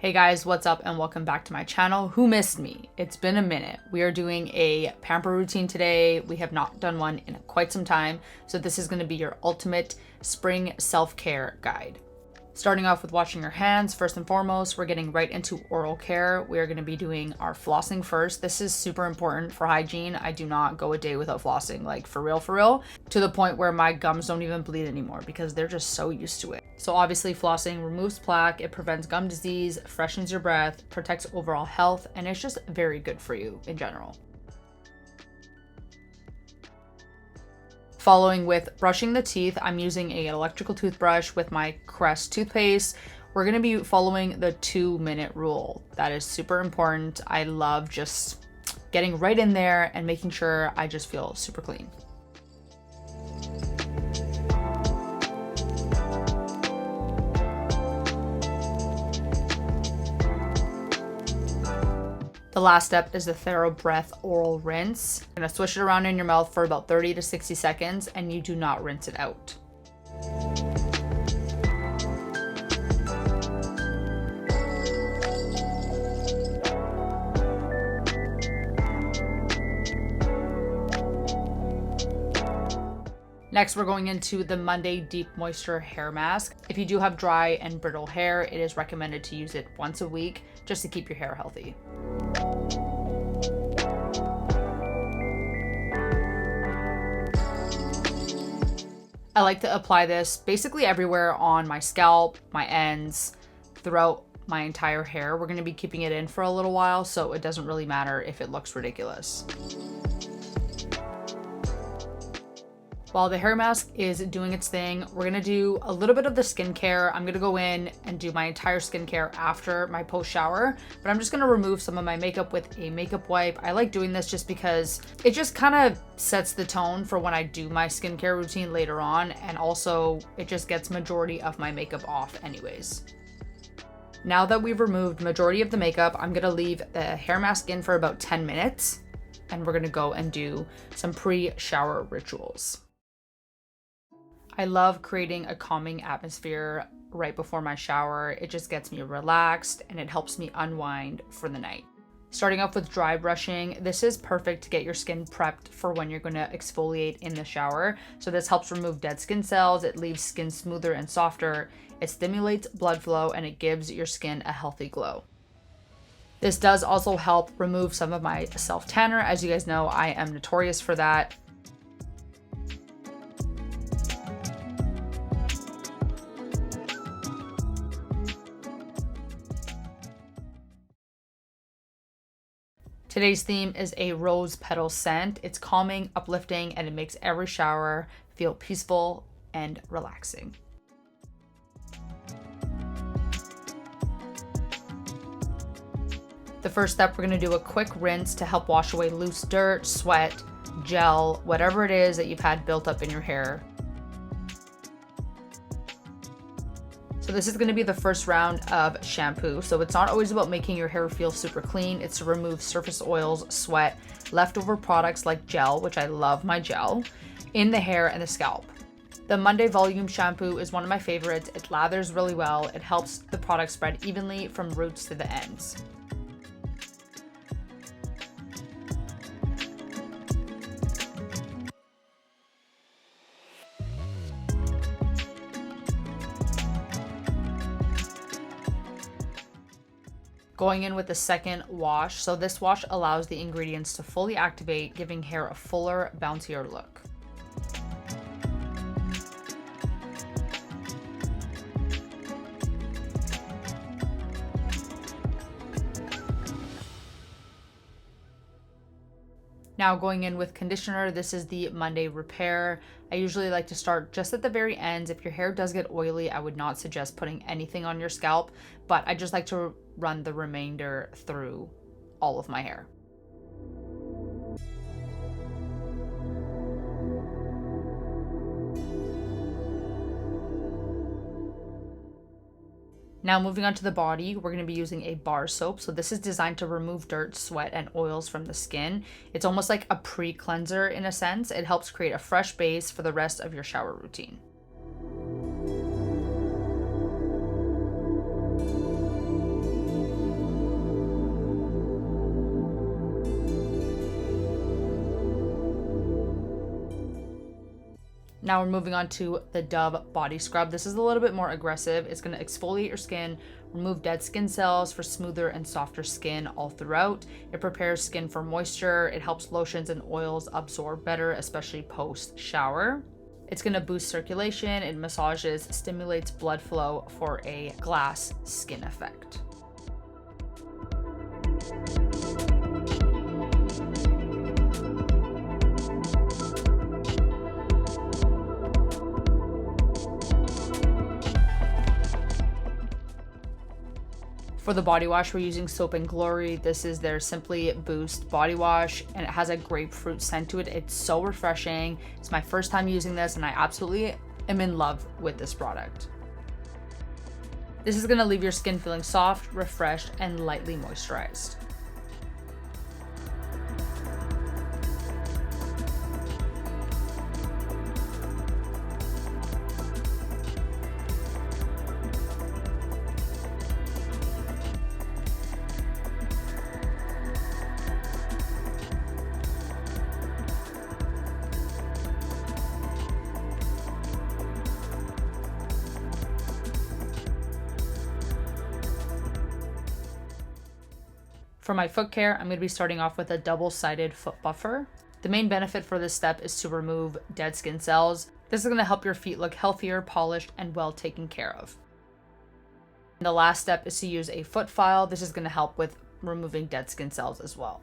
Hey guys, what's up and welcome back to my channel. Who missed me? It's been a minute. We are doing a pamper routine today. We have not done one in quite some time, so this is going to be your ultimate spring self-care guide. Starting off with washing your hands, first and foremost, we're getting right into oral care. We're going to be doing our flossing first. This is super important for hygiene. I do not go a day without flossing, like for real, to the point where my gums don't even bleed anymore because they're just so used to it. So obviously flossing removes plaque, it prevents gum disease, freshens your breath, protects overall health, and it's just very good for you in general. Following with brushing the teeth, I'm using an electrical toothbrush with my Crest toothpaste. We're going to be following the 2-minute rule. That is super important. I love just getting right in there and making sure I just feel super clean. The last step is the TheraBreath oral rinse. You're gonna swish it around in your mouth for about 30 to 60 seconds and you do not rinse it out. Next, we're going into the Monday Deep Moisture Hair Mask. If you do have dry and brittle hair, it is recommended to use it once a week just to keep your hair healthy. I like to apply this basically everywhere on my scalp, my ends, throughout my entire hair. We're going to be keeping it in for a little while, so it doesn't really matter if it looks ridiculous. While the hair mask is doing its thing, we're gonna do a little bit of the skincare. I'm gonna go in and do my entire skincare after my post shower, but I'm just gonna remove some of my makeup with a makeup wipe. I like doing this just because it just kind of sets the tone for when I do my skincare routine later on, and also it just gets majority of my makeup off anyways. Now that we've removed majority of the makeup, I'm gonna leave the hair mask in for about 10 minutes, and we're gonna go and do some pre-shower rituals. I love creating a calming atmosphere right before my shower. It just gets me relaxed and it helps me unwind for the night. Starting off with dry brushing, this is perfect to get your skin prepped for when you're going to exfoliate in the shower. So this helps remove dead skin cells, it leaves skin smoother and softer, it stimulates blood flow, and it gives your skin a healthy glow. This does also help remove some of my self-tanner. As you guys know, I am notorious for that. Today's theme is a rose petal scent. It's calming, uplifting, and it makes every shower feel peaceful and relaxing. The first step, we're gonna do a quick rinse to help wash away loose dirt, sweat, gel, whatever it is that you've had built up in your hair. So this is going to be the first round of shampoo. So it's not always about making your hair feel super clean. It's to remove surface oils, sweat, leftover products like gel, which I love my gel, in the hair and the scalp. The Monday Volume Shampoo is one of my favorites. It lathers really well. It helps the product spread evenly from roots to the ends. Going in with the second wash. So this wash allows the ingredients to fully activate, giving hair a fuller, bouncier look. Now going in with conditioner, this is the Monday Repair. I usually like to start just at the very ends. If your hair does get oily, I would not suggest putting anything on your scalp, but I just like to run the remainder through all of my hair. Now moving on to the body, we're going to be using a bar soap. So this is designed to remove dirt, sweat, and oils from the skin. It's almost like a pre-cleanser in a sense. It helps create a fresh base for the rest of your shower routine. Now we're moving on to the Dove Body Scrub. This is a little bit more aggressive. It's going to exfoliate your skin, remove dead skin cells for smoother and softer skin all throughout. It prepares skin for moisture. It helps lotions and oils absorb better, especially post shower. It's going to boost circulation. It massages, stimulates blood flow for a glass skin effect. For the body wash, we're using Soap and Glory. This is their Simply Boost body wash, and it has a grapefruit scent to it. It's so refreshing. It's my first time using this, and I absolutely am in love with this product. This is gonna leave your skin feeling soft, refreshed, and lightly moisturized. For my foot care, I'm going to be starting off with a double-sided foot buffer. The main benefit for this step is to remove dead skin cells. This is going to help your feet look healthier, polished, and well taken care of. And the last step is to use a foot file. This is going to help with removing dead skin cells as well.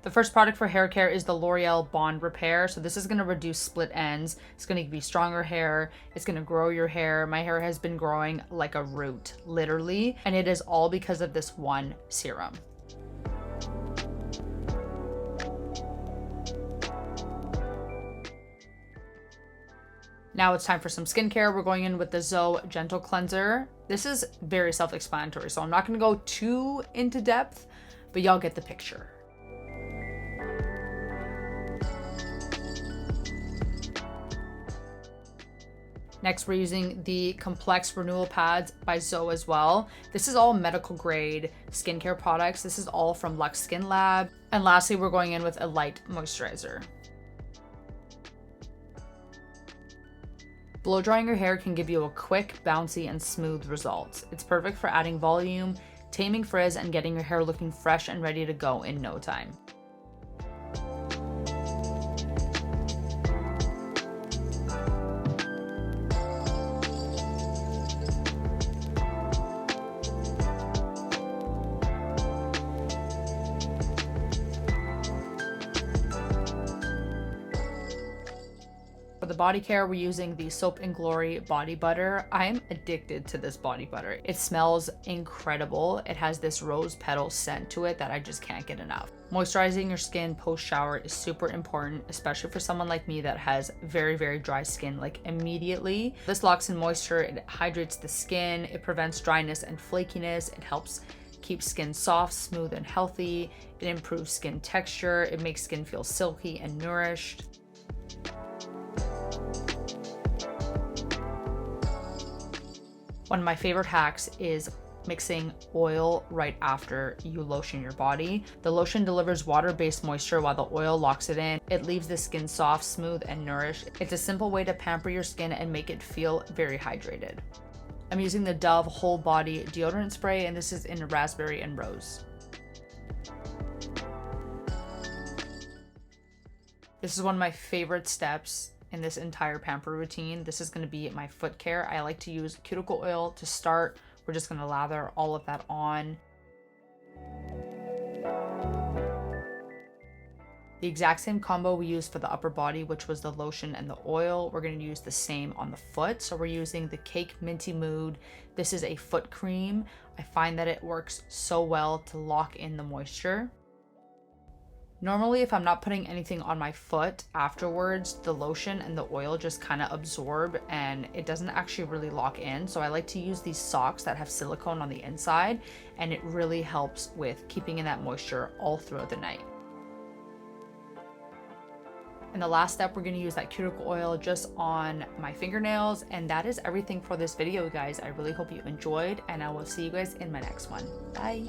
The first product for hair care is the L'Oreal Bond Repair. So this is going to reduce split ends. It's going to give you stronger hair. It's going to grow your hair. My hair has been growing like a root, literally. And it is all because of this one serum. Now it's time for some skincare. We're going in with the Zoe Gentle Cleanser. This is very self-explanatory, so I'm not going to go too into depth, but y'all get the picture. Next, we're using the Complex Renewal Pads by Zoe as well. This is all medical grade skincare products. This is all from Luxe Skin Lab. And lastly, we're going in with a light moisturizer. Blow drying your hair can give you a quick, bouncy, and smooth result. It's perfect for adding volume, taming frizz, and getting your hair looking fresh and ready to go in no time. For the body care, we're using the Soap and Glory body butter. I am addicted to this body butter. It smells incredible. It has this rose petal scent to it that I just can't get enough. Moisturizing your skin post shower is super important, especially for someone like me that has very, very dry skin, like immediately. This locks in moisture, it hydrates the skin, it prevents dryness and flakiness, it helps keep skin soft, smooth, and healthy. It improves skin texture, it makes skin feel silky and nourished. One of my favorite hacks is mixing oil right after you lotion your body. The lotion delivers water-based moisture while the oil locks it in. It leaves the skin soft, smooth, and nourished. It's a simple way to pamper your skin and make it feel very hydrated. I'm using the Dove Whole Body Deodorant Spray, and this is in raspberry and rose. This is one of my favorite steps in this entire pamper routine. This is going to be my foot care. I like to use cuticle oil to start. We're just going to lather all of that on. The exact same combo we used for the upper body, which was the lotion and the oil, we're going to use the same on the foot. So we're using the Cake Minty Mood. This is a foot cream. I find that it works so well to lock in the moisture. Normally, if I'm not putting anything on my foot afterwards, the lotion and the oil just kind of absorb and it doesn't actually really lock in. So I like to use these socks that have silicone on the inside, and it really helps with keeping in that moisture all throughout the night. And the last step, we're gonna use that cuticle oil just on my fingernails. And that is everything for this video, guys. I really hope you enjoyed, and I will see you guys in my next one. Bye.